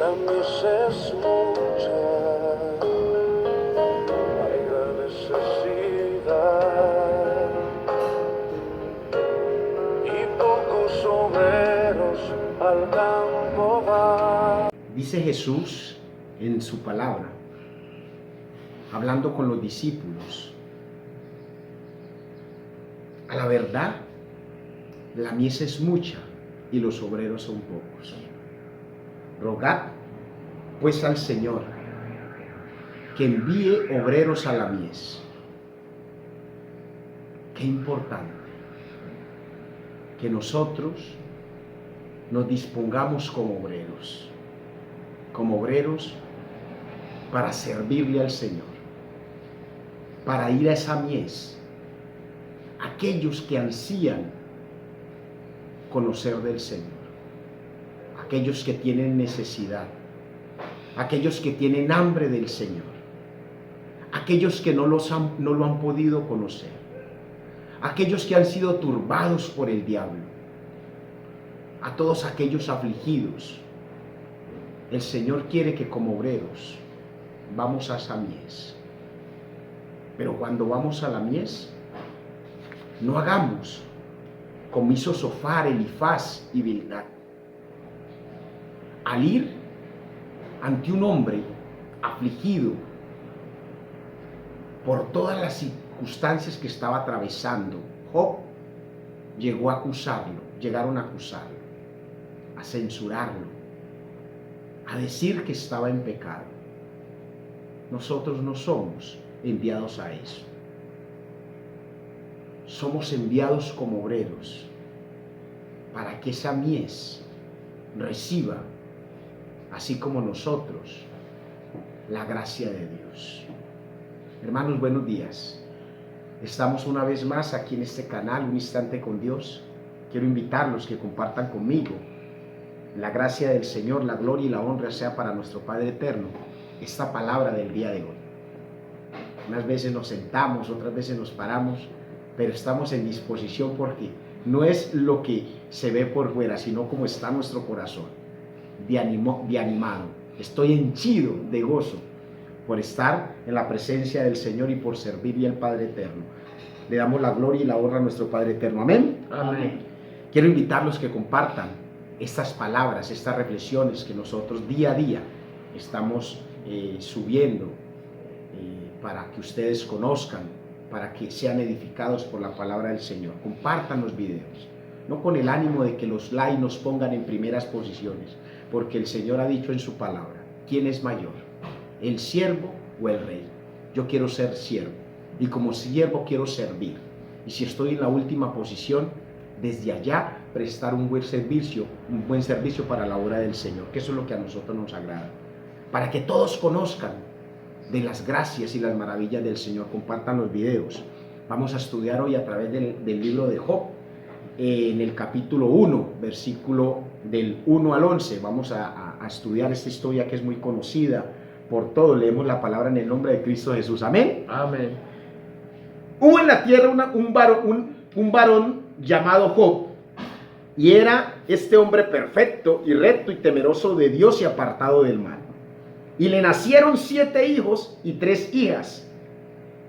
La mies es mucha, hay gran necesidad y pocos obreros al campo van. Dice Jesús en su palabra, hablando con los discípulos, a la verdad, la mies es mucha y los obreros son pocos. Rogad pues al Señor que envíe obreros a la mies. Qué importante que nosotros nos dispongamos como obreros para servirle al Señor, para ir a esa mies, aquellos que ansían conocer del Señor, aquellos que tienen necesidad, aquellos que tienen hambre del Señor, aquellos que no lo han podido conocer, aquellos que han sido turbados por el diablo, a todos aquellos afligidos. El Señor quiere que como obreros vamos a esa mies. Pero cuando vamos a la mies, no hagamos como hizo Sofar, Elifaz y Bildad. Al ir ante un hombre afligido por todas las circunstancias que estaba atravesando, Job llegaron a acusarlo, a censurarlo, a decir que estaba en pecado. Nosotros no somos enviados a eso. Somos enviados como obreros para que esa mies reciba, así como nosotros, la gracia de Dios. Hermanos, buenos días. Estamos una vez más aquí en este canal, Un Instante con Dios. Quiero invitarlos que compartan conmigo. La gracia del Señor, la gloria y la honra sea para nuestro Padre Eterno. Esta palabra del día de hoy. Unas veces nos sentamos, otras veces nos paramos, pero estamos en disposición porque no es lo que se ve por fuera, sino como está nuestro corazón, de animado. Estoy henchido de gozo por estar en la presencia del Señor y por servirle al Padre Eterno. Le damos la gloria y la honra a nuestro Padre Eterno. Amén. Amén. Quiero invitarlos que compartan estas palabras, estas reflexiones que nosotros día a día estamos subiendo para que ustedes conozcan, para que sean edificados por la palabra del Señor. Compartan los videos, no con el ánimo de que los likes nos pongan en primeras posiciones, porque el Señor ha dicho en su palabra, ¿quién es mayor? ¿El siervo o el rey? Yo quiero ser siervo, y como siervo quiero servir, y si estoy en la última posición, desde allá prestar un buen servicio para la obra del Señor, que eso es lo que a nosotros nos agrada, para que todos conozcan de las gracias y las maravillas del Señor. Compartan los videos. Vamos a estudiar hoy a través del libro de Job, en el capítulo 1, versículo del 1 al 11. Vamos a estudiar esta historia que es muy conocida por todos. Leemos la palabra en el nombre de Cristo Jesús. Amén. Amén. Hubo en la tierra un varón llamado Job, y era este hombre perfecto y recto y temeroso de Dios y apartado del mal. Y le nacieron 7 hijos y 3 hijas.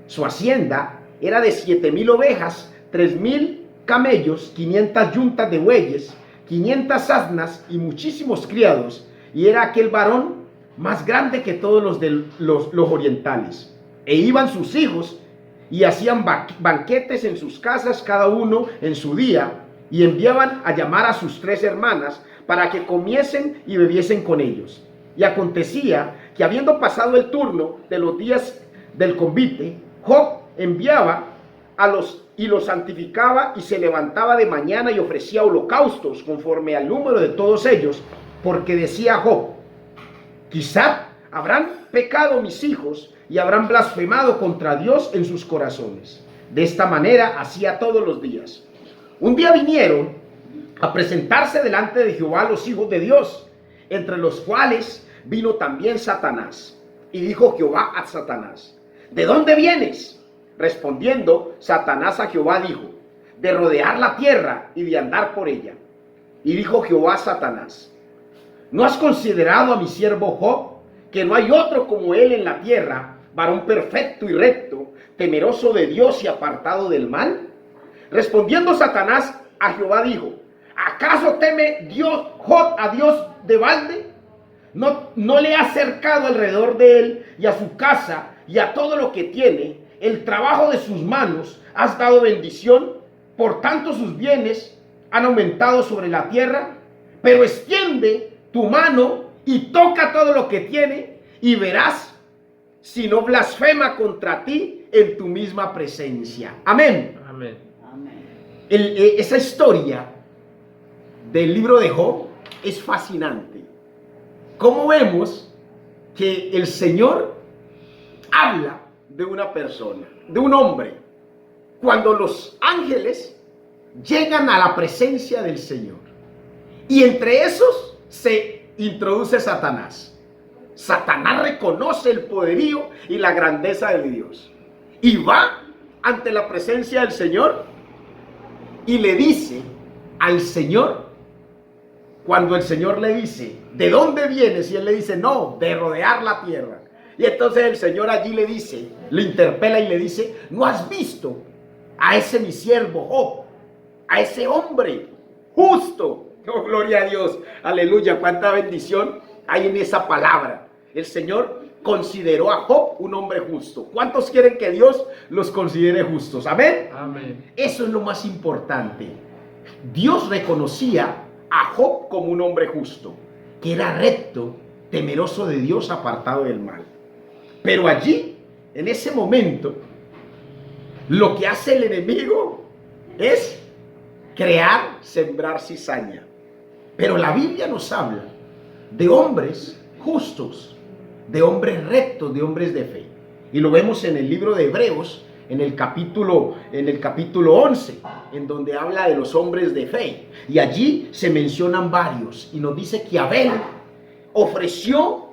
Su hacienda era de 7,000 ovejas, 3,000 camellos, 500 yuntas de bueyes, 500 asnas y muchísimos criados. Y era aquel varón más grande que todos los orientales. E iban sus hijos y hacían banquetes en sus casas, cada uno en su día, y enviaban a llamar a sus 3 hermanas para que comiesen y bebiesen con ellos. Y acontecía que habiendo pasado el turno de los días del convite, Job enviaba y los santificaba y se levantaba de mañana y ofrecía holocaustos conforme al número de todos ellos, porque decía Job, quizá habrán pecado mis hijos y habrán blasfemado contra Dios en sus corazones. De esta manera hacía todos los días. Un día vinieron a presentarse delante de Jehová los hijos de Dios, entre los cuales vino también Satanás. Y dijo Jehová a Satanás, ¿de dónde vienes? Respondiendo Satanás a Jehová dijo, de rodear la tierra y de andar por ella. Y dijo Jehová a Satanás, ¿No has considerado a mi siervo Job, que no hay otro como él en la tierra, varón perfecto y recto, temeroso de Dios y apartado del mal? Respondiendo Satanás a Jehová dijo: ¿acaso teme Dios Job a Dios de balde? ¿No le ha cercado alrededor de él y a su casa y a todo lo que tiene? El trabajo de sus manos has dado bendición, por tanto sus bienes han aumentado sobre la tierra. Pero extiende tu mano y toca todo lo que tiene, y verás si no blasfema contra ti en tu misma presencia. Amén. Amén. Esa historia del libro de Job es fascinante. ¿Cómo vemos que el Señor habla de una persona, de un hombre, cuando los ángeles llegan a la presencia del Señor? Y entre esos se introduce Satanás. Satanás reconoce el poderío y la grandeza de Dios. Y va ante la presencia del Señor y le dice al Señor, cuando el Señor le dice: ¿de dónde vienes? Y él le dice: no, de rodear la tierra. Y entonces el Señor allí le dice, le interpela y le dice: ¿no has visto a ese mi siervo Job, a ese hombre justo? Oh, gloria a Dios, aleluya, cuánta bendición hay en esa palabra. El Señor consideró a Job un hombre justo. ¿Cuántos quieren que Dios los considere justos? Amén. Amén. Eso es lo más importante. Dios reconocía a Job como un hombre justo, que era recto, temeroso de Dios, apartado del mal. Pero allí, en ese momento, lo que hace el enemigo es crear, sembrar cizaña. Pero la Biblia nos habla de hombres justos, de hombres rectos, de hombres de fe. Y lo vemos en el libro de Hebreos, en el capítulo 11, en donde habla de los hombres de fe. Y allí se mencionan varios. Y nos dice que Abel ofreció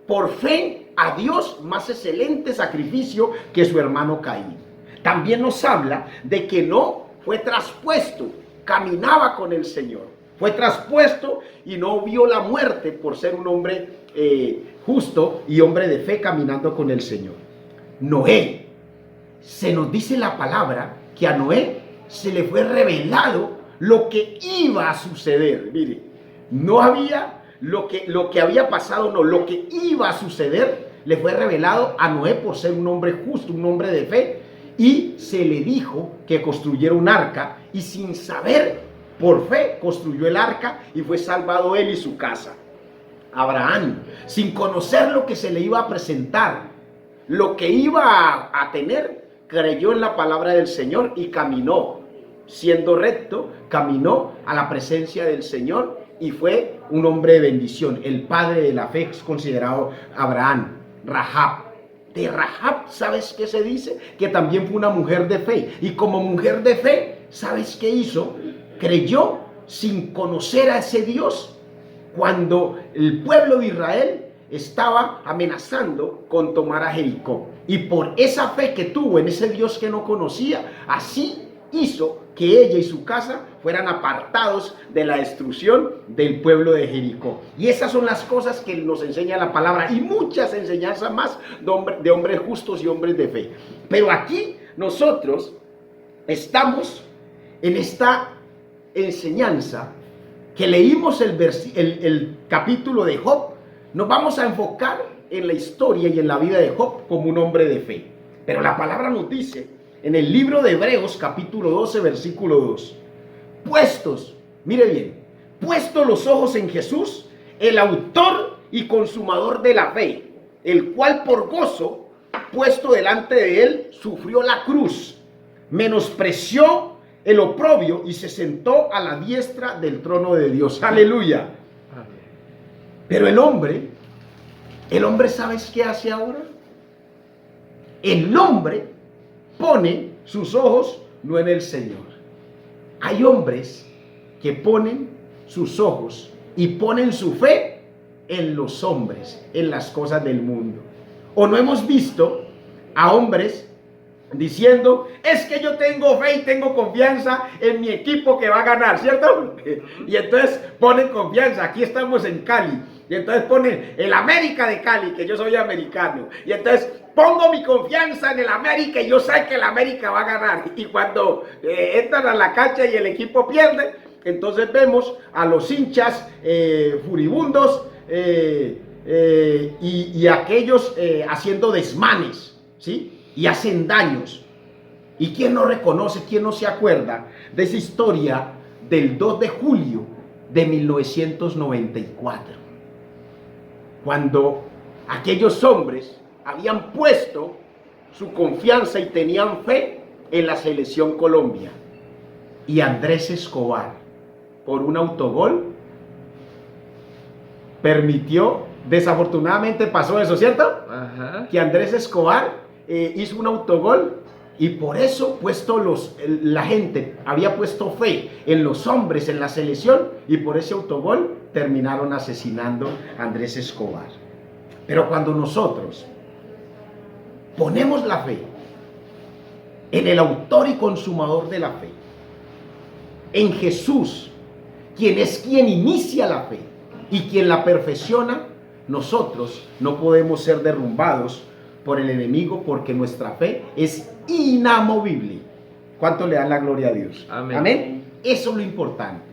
por fe a Dios más excelente sacrificio que su hermano Caín. También nos habla de que no fue traspuesto, caminaba con el Señor. Fue traspuesto y no vio la muerte por ser un hombre justo y hombre de fe caminando con el Señor. Noé, se nos dice la palabra que a Noé se le fue revelado lo que iba a suceder. Mire, no había lo que había pasado, no, lo que iba a suceder le fue revelado a Noé por ser un hombre justo, un hombre de fe, y se le dijo que construyera un arca, y sin saber, por fe construyó el arca y fue salvado él y su casa. Abraham, sin conocer lo que se le iba a presentar, lo que iba a tener, creyó en la palabra del Señor y caminó, siendo recto, caminó a la presencia del Señor y fue un hombre de bendición. El padre de la fe es considerado Abraham. Rahab. De Rahab, ¿sabes qué se dice? Que también fue una mujer de fe. Y como mujer de fe, ¿sabes qué hizo? Creyó sin conocer a ese Dios cuando el pueblo de Israel estaba amenazando con tomar a Jericó. Y por esa fe que tuvo en ese Dios que no conocía, así hizo que ella y su casa fueran apartados de la destrucción del pueblo de Jericó. Y esas son las cosas que nos enseña la palabra, y muchas enseñanzas más de hombres justos y hombres de fe. Pero aquí nosotros estamos en esta enseñanza que leímos el capítulo de Job. Nos vamos a enfocar en la historia y en la vida de Job como un hombre de fe. Pero la palabra nos dice en el libro de Hebreos capítulo 12 versículo 2: puestos, mire bien, puestos los ojos en Jesús, el autor y consumador de la fe, el cual por gozo puesto delante de él sufrió la cruz, menospreció el oprobio y se sentó a la diestra del trono de Dios. Aleluya. Pero el hombre, ¿sabes qué hace ahora? El hombre pone sus ojos no en el Señor. Hay hombres que ponen sus ojos y ponen su fe en los hombres, en las cosas del mundo. ¿O no hemos visto a hombres diciendo, es que yo tengo fe y tengo confianza en mi equipo que va a ganar, ¿cierto? Y entonces ponen confianza, aquí estamos en Cali, y entonces ponen el América de Cali, que yo soy americano, y entonces pongo mi confianza en el América y yo sé que el América va a ganar, y cuando entran a la cancha y el equipo pierde, entonces vemos a los hinchas furibundos y aquellos haciendo desmanes, ¿sí? Y hacen daños. ¿Y quién no reconoce, quién no se acuerda de esa historia del 2 de julio de 1994? Cuando aquellos hombres habían puesto su confianza y tenían fe en la selección Colombia. Y Andrés Escobar, por un autogol, permitió, desafortunadamente pasó eso, ¿cierto? Ajá. Que Andrés Escobar hizo un autogol y por eso la gente había puesto fe en los hombres en la selección y por ese autogol terminaron asesinando a Andrés Escobar. Pero cuando nosotros ponemos la fe en el autor y consumador de la fe, en Jesús, quien inicia la fe y quien la perfecciona, nosotros no podemos ser derrumbados por el enemigo porque nuestra fe es inamovible. ¿Cuánto le dan la gloria a Dios? Amén. Amén. Eso es lo importante.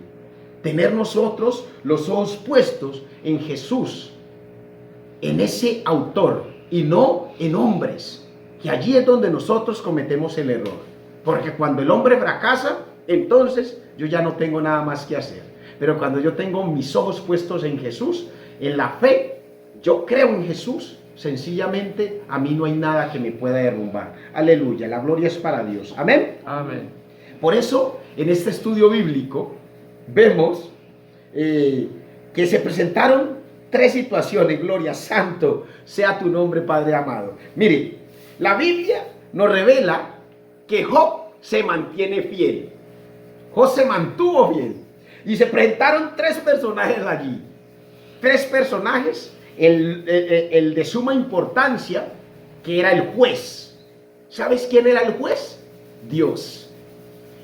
Tener nosotros los ojos puestos en Jesús, en ese autor y no en hombres, que allí es donde nosotros cometemos el error. Porque cuando el hombre fracasa, entonces yo ya no tengo nada más que hacer. Pero cuando yo tengo mis ojos puestos en Jesús, en la fe, yo creo en Jesús, sencillamente a mí no hay nada que me pueda derrumbar. Aleluya, la gloria es para Dios. Amén. Amén. Por eso, en este estudio bíblico, vemos que se presentaron tres situaciones. Gloria, santo sea tu nombre, Padre amado. Mire, la Biblia nos revela que Job se mantiene fiel. Job se mantuvo fiel. Y se presentaron tres personajes allí. Tres personajes, el de suma importancia, que era el juez. ¿Sabes quién era el juez? Dios.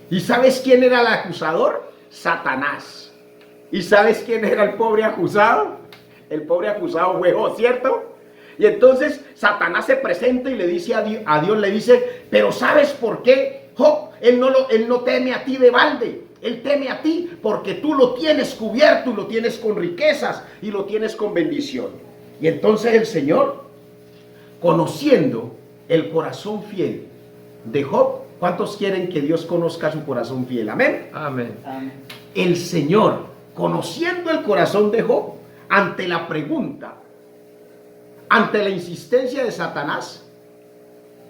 ¿Y sabes quién era el acusador? Satanás. ¿Y sabes quién era el pobre acusado? El pobre acusado fue Job, ¿cierto? Y entonces Satanás se presenta y le dice a Dios, le dice, pero ¿sabes por qué, Job? Él no teme a ti de balde. Él teme a ti porque tú lo tienes cubierto, lo tienes con riquezas y lo tienes con bendición. Y entonces el Señor, conociendo el corazón fiel de Job, ¿cuántos quieren que Dios conozca su corazón fiel? Amén. Amén. El Señor, conociendo el corazón de Job, ante la pregunta, ante la insistencia de Satanás,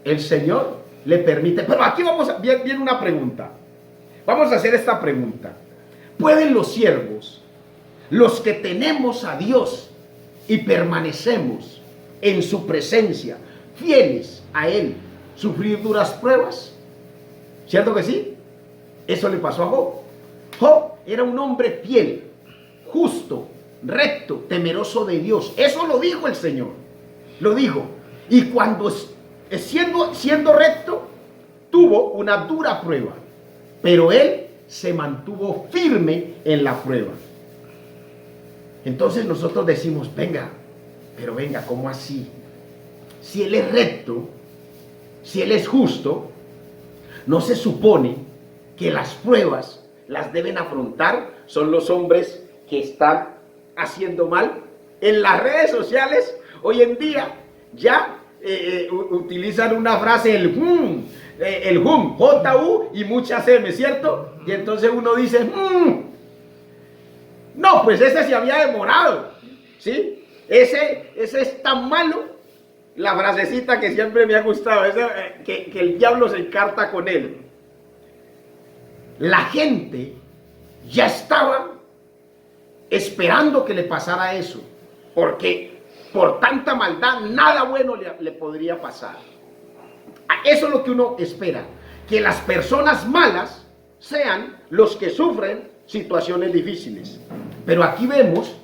el Señor le permite. Pero aquí viene una pregunta. Vamos a hacer esta pregunta. ¿Pueden los siervos, los que tenemos a Dios y permanecemos en su presencia, fieles a Él, sufrir duras pruebas? ¿Cierto que sí? Eso le pasó a Job. Job era un hombre fiel, justo, recto, temeroso de Dios. Eso lo dijo el Señor. Lo dijo. Y cuando siendo recto, tuvo una dura prueba. Pero él se mantuvo firme en la prueba. Entonces nosotros decimos, venga, ¿cómo así? Si él es recto, si él es justo, ¿no se supone que las pruebas las deben afrontar son los hombres que están haciendo mal? En las redes sociales, hoy en día, ya utilizan una frase, el hum, J-U y muchas M, ¿cierto? Y entonces uno dice, no, pues ese se había demorado, ¿sí? Ese es tan malo, la frasecita que siempre me ha gustado, que el diablo se encarta con él. La gente ya estaba esperando que le pasara eso, porque por tanta maldad nada bueno le podría pasar. Eso es lo que uno espera, que las personas malas sean los que sufren situaciones difíciles. Pero aquí vemos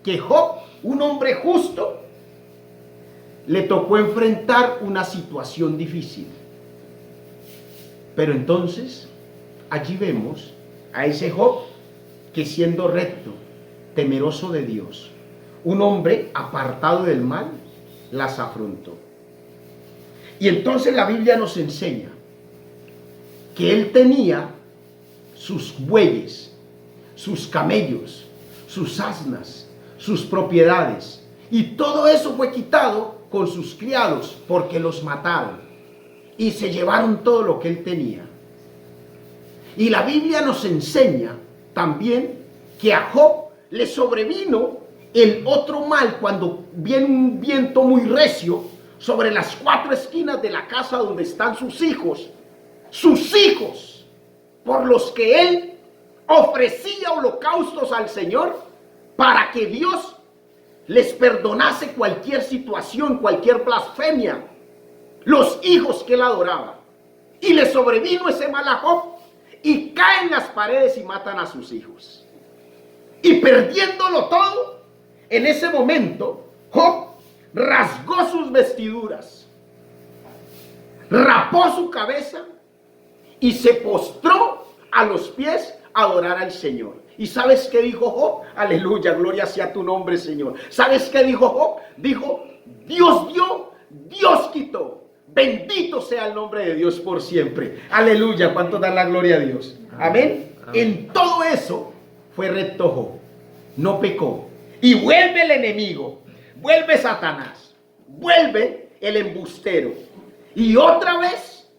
que Job, un hombre justo, le tocó enfrentar una situación difícil. Pero entonces, allí vemos a ese Job que siendo recto, temeroso de Dios, un hombre apartado del mal, las afrontó. Y entonces la Biblia nos enseña que él tenía sus bueyes, sus camellos, sus asnas, sus propiedades, y todo eso fue quitado con sus criados porque los mataron y se llevaron todo lo que él tenía. Y la Biblia nos enseña también que a Job le sobrevino el otro mal cuando viene un viento muy recio sobre las 4 esquinas de la casa donde están sus hijos, por los que él ofrecía holocaustos al Señor para que Dios les perdonase cualquier situación, cualquier blasfemia, los hijos que él adoraba. Y le sobrevino ese mal a Job y caen las paredes y matan a sus hijos. Y perdiéndolo todo, en ese momento Job rasgó sus vestiduras, rapó su cabeza y se postró a los pies a adorar al Señor. ¿Y sabes qué dijo Job? Aleluya, gloria sea tu nombre, Señor. ¿Sabes qué dijo Job? Dijo, Dios dio, Dios quitó. Bendito sea el nombre de Dios por siempre. Aleluya, ¿cuánto da la gloria a Dios? Amén. En todo eso fue recto Job, no pecó. Y vuelve el enemigo, vuelve Satanás, vuelve el embustero. Y otra vez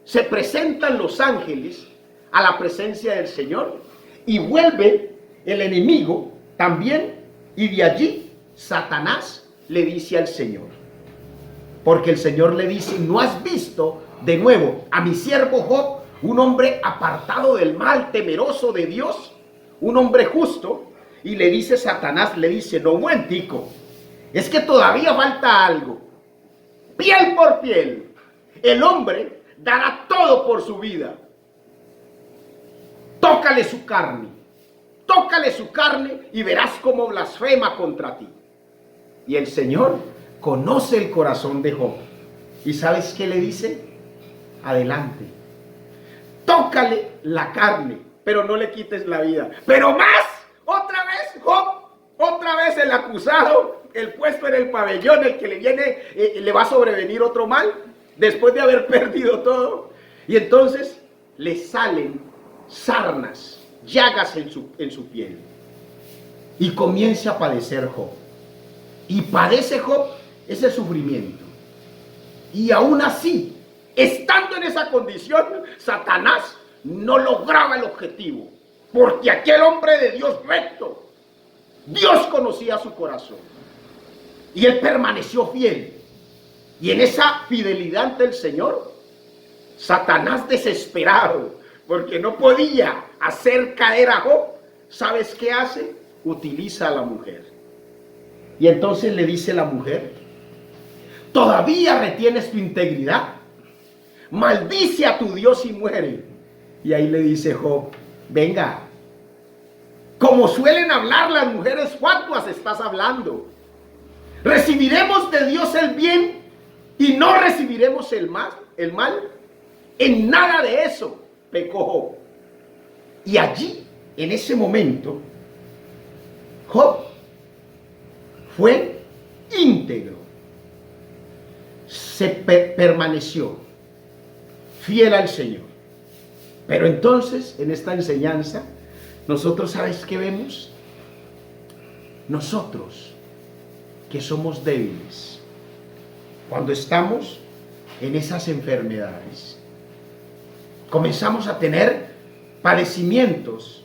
se presentan los ángeles a la presencia del Señor y vuelve el enemigo también, y de allí Satanás le dice al Señor, porque el Señor le dice, ¿no has visto de nuevo a mi siervo Job, un hombre apartado del mal, temeroso de Dios, un hombre justo? Y le dice Satanás, le dice, no, un momentico, es que todavía falta algo. Piel por piel, el hombre dará todo por su vida. Tócale su carne y verás cómo blasfema contra ti. Y el Señor conoce el corazón de Job. ¿Y sabes qué le dice? Adelante. Tócale la carne, pero no le quites la vida. Pero más, otra vez Job, otra vez el acusado, el puesto en el pabellón, el que le viene, le va a sobrevenir otro mal, después de haber perdido todo. Y entonces le salen sarnas, llagas en su piel. Y comienza a padecer Job. Y padece Job ese sufrimiento. Y aún así, estando en esa condición, Satanás no lograba el objetivo. Porque aquel hombre de Dios recto, Dios conocía su corazón. Y él permaneció fiel. Y en esa fidelidad ante el Señor, Satanás desesperado, porque no podía hacer caer a Job, ¿sabes qué hace? Utiliza a la mujer. Y entonces le dice la mujer, ¿todavía retienes tu integridad? Maldice a tu Dios y muere. Y ahí le dice Job, venga, como suelen hablar las mujeres fatuas, estás hablando. ¿Recibiremos de Dios el bien y no recibiremos el mal? En nada de eso pecó Job. Y allí, en ese momento, Job fue íntegro, se permaneció fiel al Señor. Pero entonces, en esta enseñanza, nosotros, ¿sabes qué vemos? Nosotros, que somos débiles, cuando estamos en esas enfermedades, comenzamos a tener padecimientos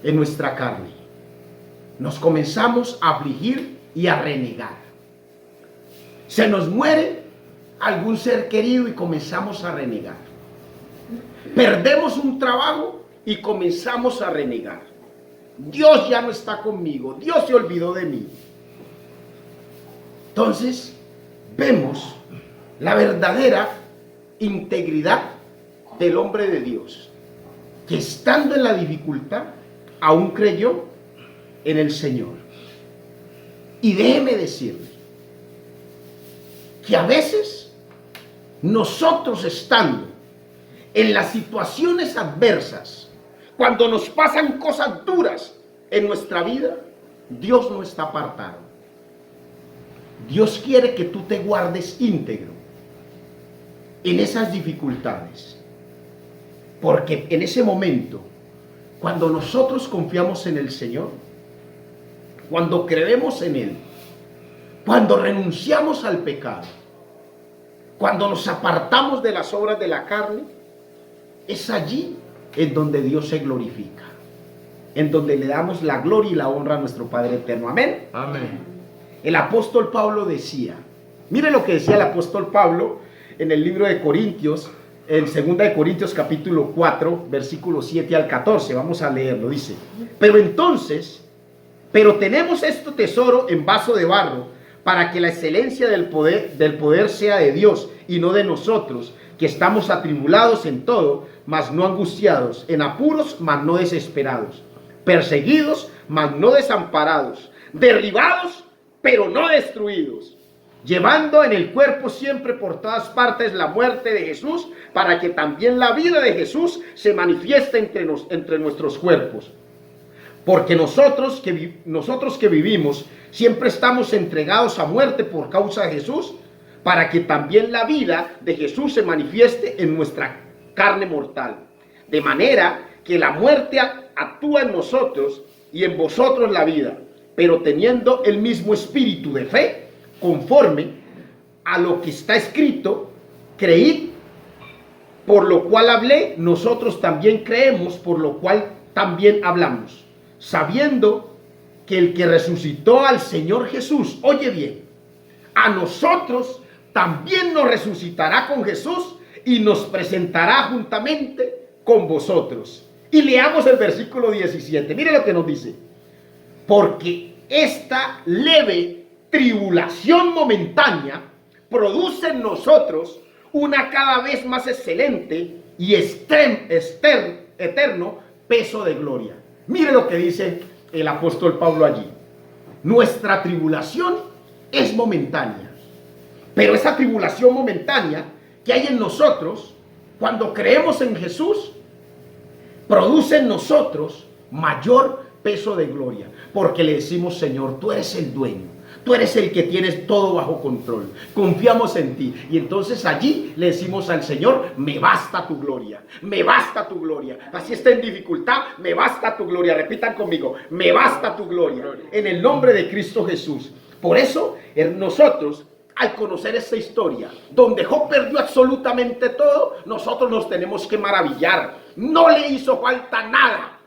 en nuestra carne. Nos comenzamos a afligir y a renegar. Se nos muere algún ser querido y comenzamos a renegar. Perdemos un trabajo y comenzamos a renegar. Dios ya no está conmigo, Dios se olvidó de mí. Entonces, vemos la verdadera integridad del hombre de Dios, que estando en la dificultad, aún creyó en el Señor. Y déjeme decirle que a veces nosotros estando en las situaciones adversas, cuando nos pasan cosas duras en nuestra vida, Dios no está apartado. Dios quiere que tú te guardes íntegro en esas dificultades, porque en ese momento, cuando nosotros confiamos en el Señor, cuando creemos en Él, cuando renunciamos al pecado, cuando nos apartamos de las obras de la carne, es allí en donde Dios se glorifica, en donde le damos la gloria y la honra a nuestro Padre eterno. Amén. Amén. El apóstol Pablo decía, mire lo que decía el apóstol Pablo en el libro de Corintios, en 2 de Corintios capítulo 4, versículos 7 al 14, vamos a leerlo, dice: pero tenemos este tesoro en vaso de barro, para que la excelencia del poder sea de Dios y no de nosotros, que estamos atribulados en todo, mas no angustiados, en apuros, mas no desesperados, perseguidos, mas no desamparados, derribados, pero no destruidos, llevando en el cuerpo siempre por todas partes la muerte de Jesús, para que también la vida de Jesús se manifieste entre nuestros cuerpos. Porque nosotros que vivimos siempre estamos entregados a muerte por causa de Jesús, para que también la vida de Jesús se manifieste en nuestra carne mortal. De manera que la muerte actúa en nosotros y en vosotros la vida, pero teniendo el mismo espíritu de fe, conforme a lo que está escrito: creíd, por lo cual hablé, nosotros también creemos, por lo cual también hablamos, sabiendo que el que resucitó al Señor Jesús, oye bien, a nosotros también nos resucitará con Jesús y nos presentará juntamente con vosotros. Y leamos el versículo 17, mire lo que nos dice: porque esta leve tribulación momentánea produce en nosotros una cada vez más excelente y eterno peso de gloria. Mire lo que dice el apóstol Pablo allí: nuestra tribulación es momentánea, pero esa tribulación momentánea que hay en nosotros, cuando creemos en Jesús, produce en nosotros mayor peso de gloria, porque le decimos: Señor, tú eres el dueño, tú eres el que tienes todo bajo control, confiamos en ti. Y entonces allí le decimos al Señor: me basta tu gloria, me basta tu gloria. Así está en dificultad, me basta tu gloria. Repitan conmigo: me basta tu gloria, en el nombre de Cristo Jesús. Por eso nosotros, al conocer esta historia, donde Job perdió absolutamente todo, nosotros nos tenemos que maravillar. No le hizo falta nada.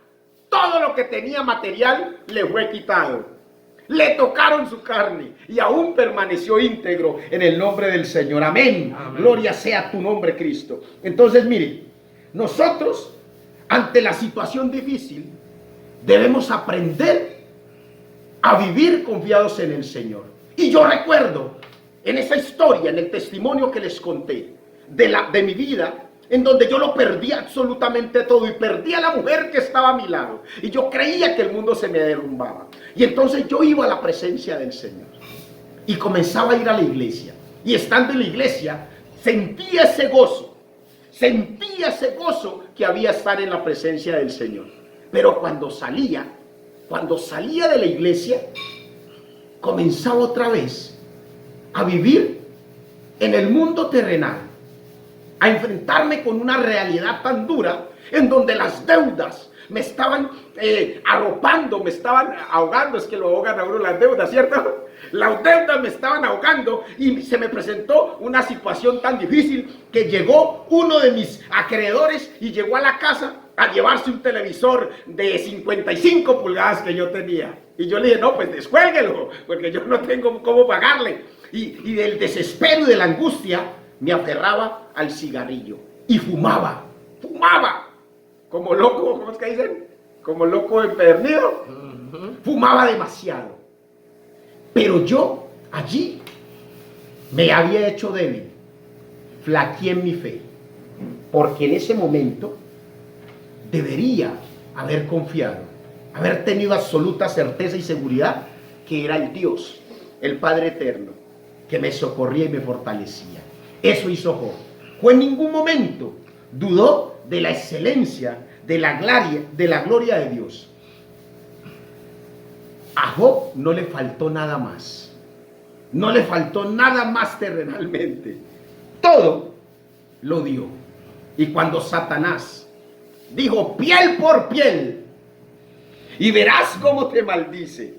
Todo lo que tenía material le fue quitado. Le tocaron su carne y aún permaneció íntegro en el nombre del Señor. Amén. Amén. Gloria sea tu nombre, Cristo. Entonces, mire, nosotros, ante la situación difícil, debemos aprender a vivir confiados en el Señor. Y yo recuerdo en esa historia, en el testimonio que les conté de mi vida, en donde yo lo perdí absolutamente todo y perdí a la mujer que estaba a mi lado, y yo creía que el mundo se me derrumbaba. Y entonces yo iba a la presencia del Señor y comenzaba a ir a la iglesia, y estando en la iglesia sentía ese gozo que había estar en la presencia del Señor. Pero cuando salía de la iglesia, comenzaba otra vez a vivir en el mundo terrenal, a enfrentarme con una realidad tan dura, en donde las deudas me estaban arropando, me estaban ahogando. Es que lo ahogan a uno las deudas, ¿cierto? Las deudas me estaban ahogando y se me presentó una situación tan difícil que llegó uno de mis acreedores y llegó a la casa a llevarse un televisor de 55 pulgadas que yo tenía. Y yo le dije: no, pues descuélguelo, porque yo no tengo cómo pagarle. Y del desespero y de la angustia me aferraba al cigarrillo y fumaba como loco. ¿Cómo es que dicen? Como loco empedernido. Fumaba demasiado. Pero yo allí me había hecho débil, flaqueé en mi fe, porque en ese momento debería haber confiado, haber tenido absoluta certeza y seguridad que era el Dios, el Padre eterno, que me socorría y me fortalecía. Eso hizo Job. Job en ningún momento dudó de la excelencia, de la gloria de Dios. A Job no le faltó nada más. No le faltó nada más terrenalmente. Todo lo dio. Y cuando Satanás dijo piel por piel, y verás cómo te maldice,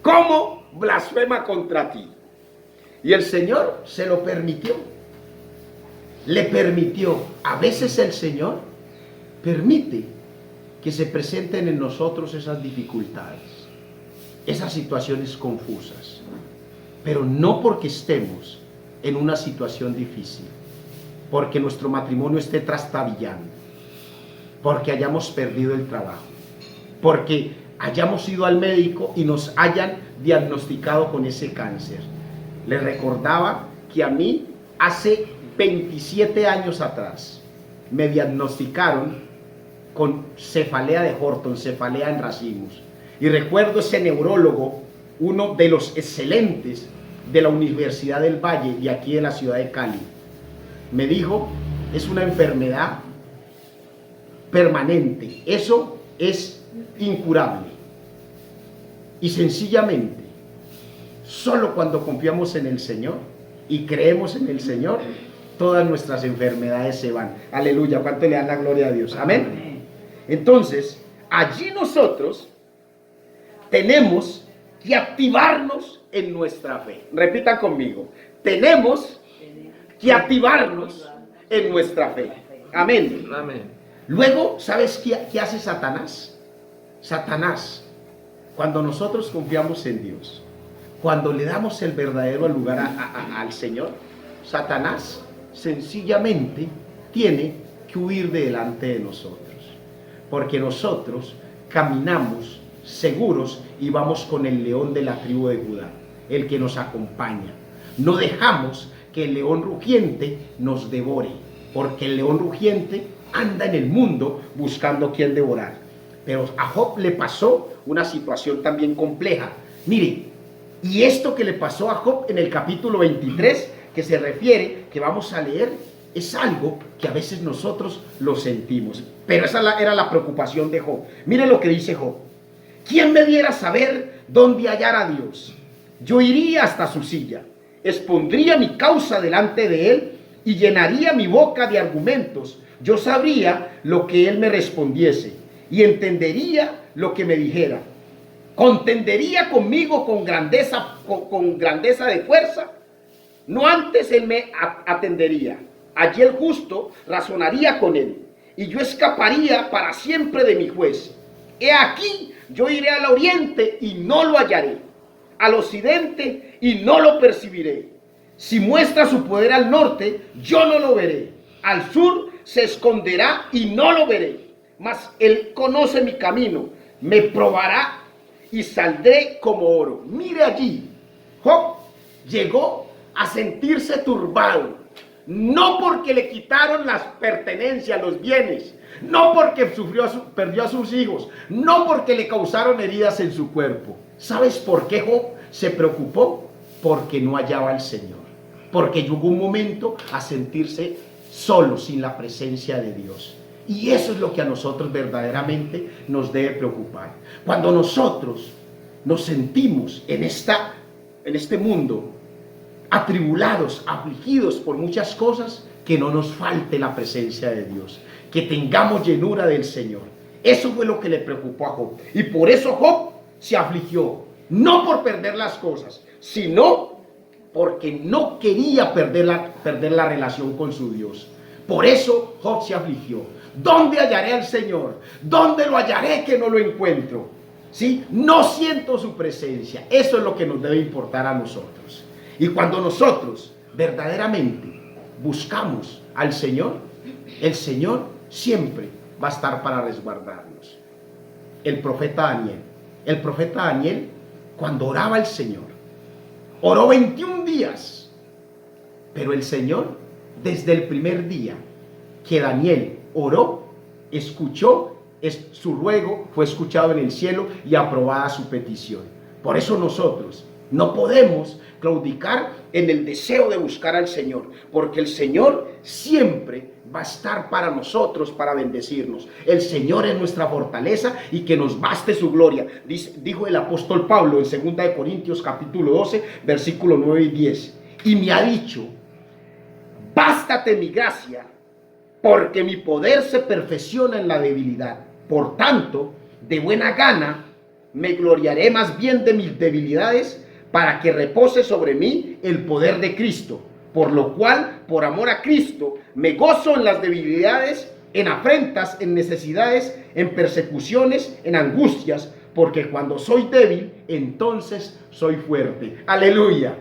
cómo blasfema contra ti. Y el Señor se lo permitió. Le permitió. A veces el Señor permite que se presenten en nosotros esas dificultades, esas situaciones confusas, pero no porque estemos en una situación difícil, porque nuestro matrimonio esté trastabillando, porque hayamos perdido el trabajo, porque hayamos ido al médico y nos hayan diagnosticado con ese cáncer. Les recordaba que a mí hace 27 años atrás me diagnosticaron con cefalea de Horton, cefalea en racimos. Y recuerdo ese neurólogo, uno de los excelentes de la Universidad del Valle y aquí de la ciudad de Cali, me dijo, es una enfermedad permanente, eso es incurable. Y sencillamente, solo cuando confiamos en el Señor y creemos en el Señor, todas nuestras enfermedades se van. Aleluya, ¿cuánto le dan la gloria a Dios? Amén. Entonces, allí nosotros tenemos que activarnos en nuestra fe. Repitan conmigo, tenemos que activarnos en nuestra fe. Amén. Amén. Luego, ¿sabes qué hace Satanás? Satanás, cuando nosotros confiamos en Dios, cuando le damos el verdadero lugar al Señor, Satanás sencillamente tiene que huir de delante de nosotros, porque nosotros caminamos seguros y vamos con el león de la tribu de Judá, el que nos acompaña. No dejamos que el león rugiente nos devore, porque el león rugiente anda en el mundo buscando quien devorar. Pero a Job le pasó una situación también compleja. Mire, y esto que le pasó a Job en el capítulo 23, que se refiere, que vamos a leer, es algo que a veces nosotros lo sentimos. Pero esa era la preocupación de Job. Mire lo que dice Job. ¿Quién me diera saber dónde hallar a Dios? Yo iría hasta su silla, expondría mi causa delante de él y llenaría mi boca de argumentos. Yo sabría lo que él me respondiese y entendería lo que me dijera. Contendería conmigo con grandeza de fuerza. No antes él me atendería. Allí el justo razonaría con él y yo escaparía para siempre de mi juez. He aquí, yo iré al oriente y no lo hallaré, al occidente y no lo percibiré. Si muestra su poder al norte, yo no lo veré. Al sur se esconderá y no lo veré. Mas él conoce mi camino, me probará y saldré como oro. Mire allí, Job llegó a sentirse turbado, no porque le quitaron las pertenencias, los bienes, no porque perdió a sus hijos, no porque le causaron heridas en su cuerpo. ¿Sabes por qué Job se preocupó? Porque no hallaba al Señor, porque llegó un momento a sentirse solo, sin la presencia de Dios. Y eso es lo que a nosotros verdaderamente nos debe preocupar. Cuando nosotros nos sentimos en este mundo atribulados, afligidos por muchas cosas, que no nos falte la presencia de Dios, que tengamos llenura del Señor. Eso fue lo que le preocupó a Job. Y por eso Job se afligió, no por perder las cosas, sino porque no quería perder la relación con su Dios. Por eso Job se afligió. ¿Dónde hallaré al Señor? ¿Dónde lo hallaré que no lo encuentro? ¿Sí? No siento su presencia. Eso es lo que nos debe importar a nosotros. Y cuando nosotros verdaderamente buscamos al Señor, el Señor siempre va a estar para resguardarnos. El profeta Daniel, cuando oraba al Señor, oró 21 días, pero el Señor, desde el primer día que Daniel oró, escuchó, su ruego fue escuchado en el cielo y aprobada su petición. Por eso nosotros No podemos claudicar en el deseo de buscar al Señor, porque el Señor siempre va a estar para nosotros, para bendecirnos. El Señor es nuestra fortaleza y que nos baste su gloria. Dijo el apóstol Pablo en 2 Corintios capítulo 12, versículo 9 y 10. Y me ha dicho, bástate mi gracia, porque mi poder se perfecciona en la debilidad. Por tanto, de buena gana me gloriaré más bien de mis debilidades, para que repose sobre mí el poder de Cristo. Por lo cual, por amor a Cristo, me gozo en las debilidades, en afrentas, en necesidades, en persecuciones, en angustias, porque cuando soy débil, entonces soy fuerte. Aleluya.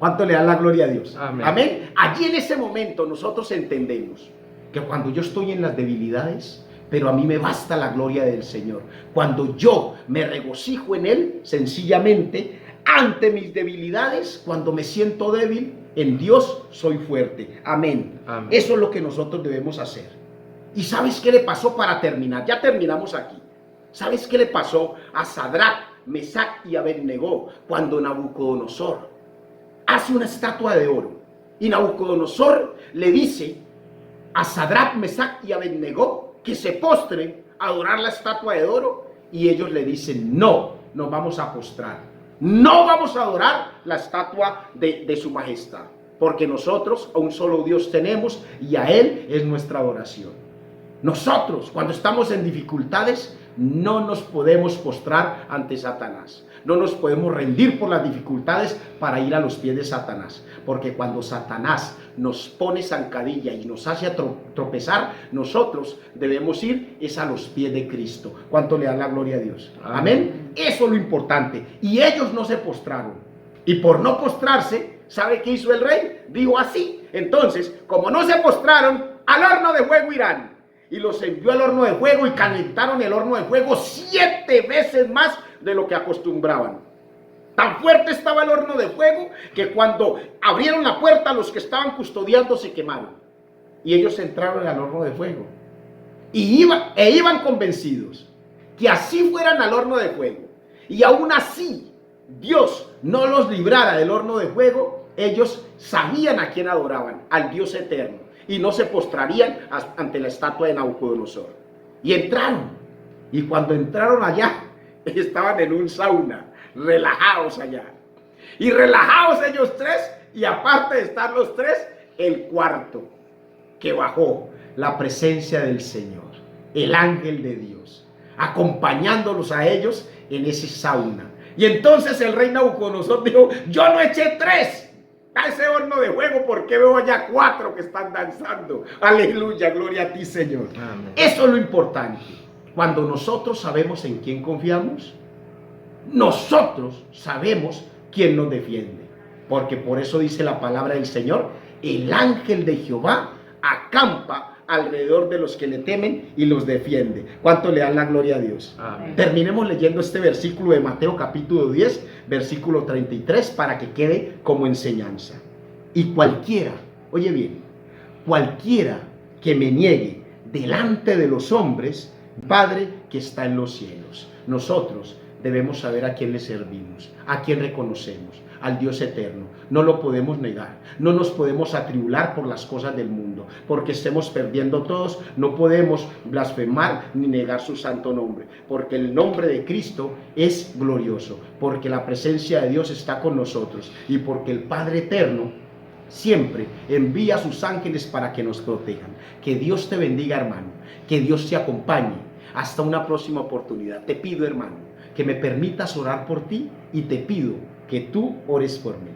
¿Cuánto le dan la gloria a Dios? Amén. Amén. Allí en ese momento nosotros entendemos que cuando yo estoy en las debilidades, pero a mí me basta la gloria del Señor. Cuando yo me regocijo en Él, sencillamente, ante mis debilidades, cuando me siento débil, en Dios soy fuerte. Amén. Amén. Eso es lo que nosotros debemos hacer. ¿Y sabes qué le pasó para terminar? Ya terminamos aquí. ¿Sabes qué le pasó a Sadrach, Mesach y Abednego cuando Nabucodonosor hace una estatua de oro? Y Nabucodonosor le dice a Sadrach, Mesach y Abednego que se postren a adorar la estatua de oro, y ellos le dicen, no, nos vamos a postrar. No vamos a adorar la estatua de su majestad, porque nosotros a un solo Dios tenemos y a Él es nuestra adoración. Nosotros, cuando estamos en dificultades, no nos podemos postrar ante Satanás. No nos podemos rendir por las dificultades para ir a los pies de Satanás. Porque cuando Satanás nos pone zancadilla y nos hace tropezar, nosotros debemos ir es a los pies de Cristo. ¿Cuánto le dan la gloria a Dios? Amén. Eso es lo importante. Y ellos no se postraron. Y por no postrarse, ¿sabe qué hizo el rey? Dijo así. Entonces, como no se postraron, al horno de fuego irán. Y los envió al horno de fuego y calentaron el horno de fuego 7 veces más de lo que acostumbraban. Tan fuerte estaba el horno de fuego que cuando abrieron la puerta, los que estaban custodiando se quemaron. Y ellos entraron al horno de fuego. Y iban convencidos que así fueran al horno de fuego, y aún así Dios no los librara del horno de fuego, ellos sabían a quién adoraban, al Dios eterno. Y no se postrarían ante la estatua de Nabucodonosor. Y entraron. Y cuando entraron allá, estaban en un sauna, relajados allá. Y relajados ellos tres, y aparte de estar los tres, el cuarto que bajó, la presencia del Señor, el ángel de Dios, acompañándolos a ellos en ese sauna. Y entonces el rey Nabucodonosor dijo, yo no eché 3 a ese horno de fuego, porque veo allá 4 que están danzando. Aleluya, gloria a ti, Señor. Amén. Eso es lo importante. Cuando nosotros sabemos en quién confiamos, nosotros sabemos quién nos defiende. Porque por eso dice la palabra del Señor, el ángel de Jehová acampa alrededor de los que le temen y los defiende. ¿Cuánto le dan la gloria a Dios? Amén. Terminemos leyendo este versículo de Mateo capítulo 10, versículo 33, para que quede como enseñanza. Y cualquiera, oye bien, cualquiera que me niegue delante de los hombres, Padre que está en los cielos. Nosotros debemos saber a quién le servimos, a quién reconocemos, al Dios eterno. No lo podemos negar, no nos podemos atribular por las cosas del mundo, porque estemos perdiendo todos. No podemos blasfemar ni negar su santo nombre, porque el nombre de Cristo es glorioso, porque la presencia de Dios está con nosotros y porque el Padre eterno siempre envía a sus ángeles para que nos protejan. Que Dios te bendiga, hermano, que Dios te acompañe. Hasta una próxima oportunidad. Te pido, hermano, que me permitas orar por ti, y te pido que tú ores por mí.